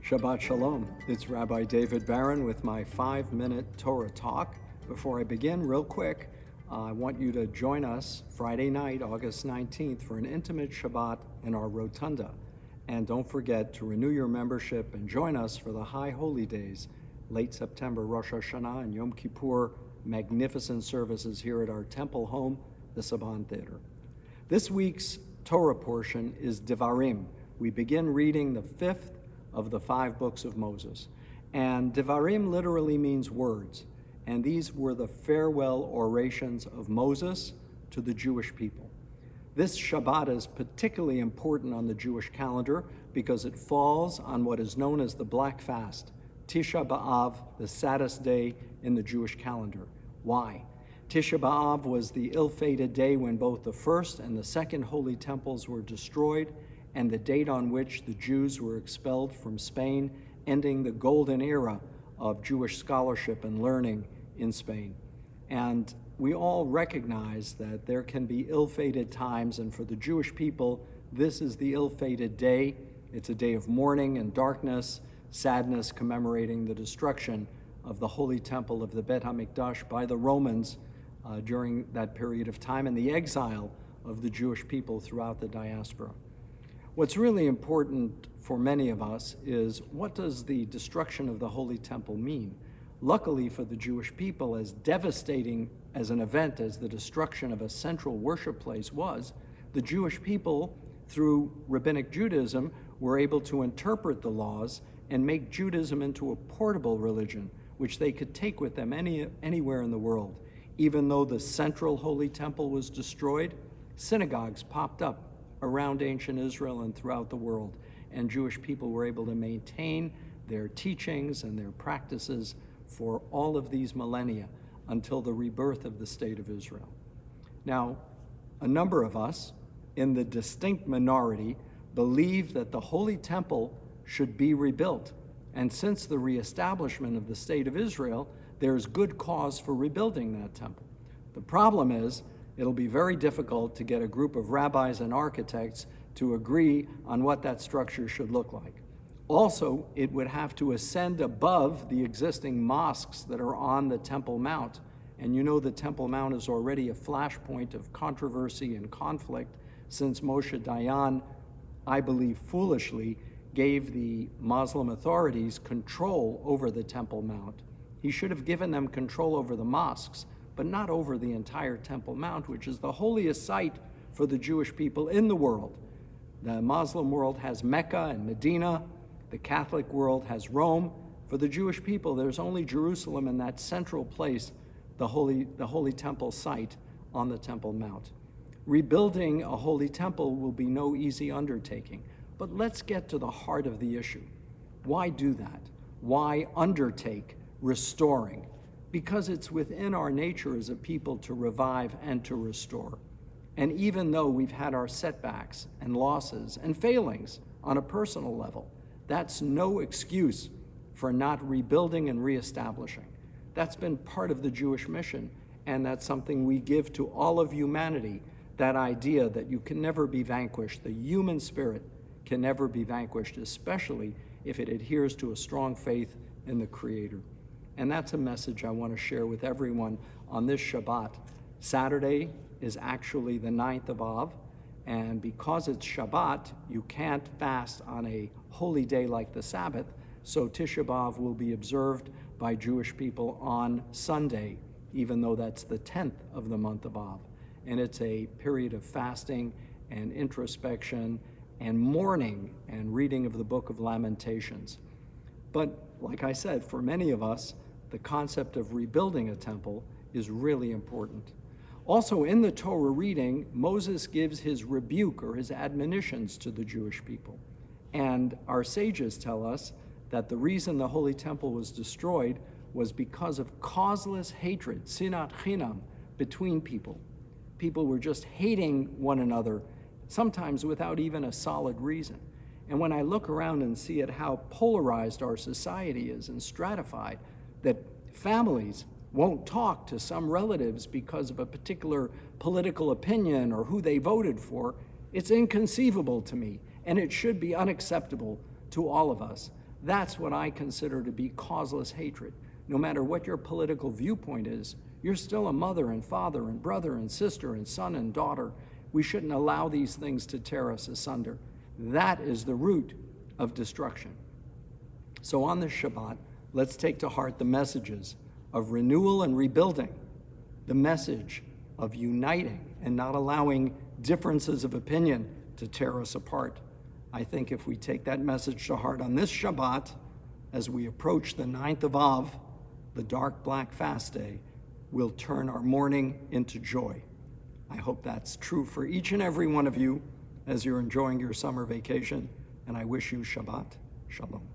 Shabbat Shalom. It's Rabbi David Barron with my 5-minute Torah talk. Before I begin, real quick, I want you to join us Friday night, August 19th, for an intimate Shabbat in our rotunda. And don't forget to renew your membership and join us for the High Holy Days, late September, Rosh Hashanah and Yom Kippur, magnificent services here at our temple home, the Saban Theater. This week's Torah portion is Devarim. We begin reading the 5th of the 5 books of Moses. And Devarim literally means words. And these were the farewell orations of Moses to the Jewish people. This Shabbat is particularly important on the Jewish calendar because it falls on what is known as the Black Fast, Tisha B'Av, the saddest day in the Jewish calendar. Why? Tisha B'Av was the ill-fated day when both the first and the second holy temples were destroyed, and the date on which the Jews were expelled from Spain, ending the golden era of Jewish scholarship and learning in Spain. And we all recognize that there can be ill-fated times, and for the Jewish people, this is the ill-fated day. It's a day of mourning and darkness, sadness, commemorating the destruction of the holy temple of the Bet HaMikdash by the Romans during that period of time, and the exile of the Jewish people throughout the diaspora. What's really important for many of us is, what does the destruction of the Holy Temple mean? Luckily for the Jewish people, as devastating as an event as the destruction of a central worship place was, the Jewish people, through Rabbinic Judaism, were able to interpret the laws and make Judaism into a portable religion, which they could take with them anywhere in the world. Even though the central Holy Temple was destroyed, synagogues popped up around ancient Israel and throughout the world, and Jewish people were able to maintain their teachings and their practices for all of these millennia until the rebirth of the State of Israel. Now, a number of us, in the distinct minority, believe that the Holy Temple should be rebuilt, and since the reestablishment of the State of Israel, there's good cause for rebuilding that temple. The problem is, it'll be very difficult to get a group of rabbis and architects to agree on what that structure should look like. Also, it would have to ascend above the existing mosques that are on the Temple Mount. And you know the Temple Mount is already a flashpoint of controversy and conflict since Moshe Dayan, I believe foolishly, gave the Muslim authorities control over the Temple Mount. He should have given them control over the mosques, but not over the entire Temple Mount, which is the holiest site for the Jewish people in the world. The Muslim world has Mecca and Medina. The Catholic world has Rome. For the Jewish people, there's only Jerusalem in that central place, the holy temple site on the Temple Mount. Rebuilding a holy temple will be no easy undertaking, but let's get to the heart of the issue. Why do that? Why undertake restoring? Because it's within our nature as a people to revive and to restore. And even though we've had our setbacks and losses and failings on a personal level, that's no excuse for not rebuilding and reestablishing. That's been part of the Jewish mission, and that's something we give to all of humanity, that idea that you can never be vanquished. The human spirit can never be vanquished, especially if it adheres to a strong faith in the Creator. And that's a message I want to share with everyone on this Shabbat. Saturday is actually the 9th of Av, and because it's Shabbat, you can't fast on a holy day like the Sabbath, so Tisha B'Av will be observed by Jewish people on Sunday, even though that's the 10th of the month of Av. And it's a period of fasting and introspection and mourning and reading of the book of Lamentations. But like I said, for many of us, the concept of rebuilding a temple is really important. Also, in the Torah reading, Moses gives his rebuke or his admonitions to the Jewish people. And our sages tell us that the reason the Holy Temple was destroyed was because of causeless hatred, sinat chinam, between people. People were just hating one another, sometimes without even a solid reason. And when I look around and see at how polarized our society is and stratified, that families won't talk to some relatives because of a particular political opinion or who they voted for, it's inconceivable to me, and it should be unacceptable to all of us. That's what I consider to be causeless hatred. No matter what your political viewpoint is, you're still a mother and father and brother and sister and son and daughter. We shouldn't allow these things to tear us asunder. That is the root of destruction. So on this Shabbat, let's take to heart the messages of renewal and rebuilding, the message of uniting and not allowing differences of opinion to tear us apart. I think if we take that message to heart on this Shabbat, as we approach the 9th of Av, the dark black fast day, we'll turn our mourning into joy. I hope that's true for each and every one of you as you're enjoying your summer vacation, and I wish you Shabbat Shalom.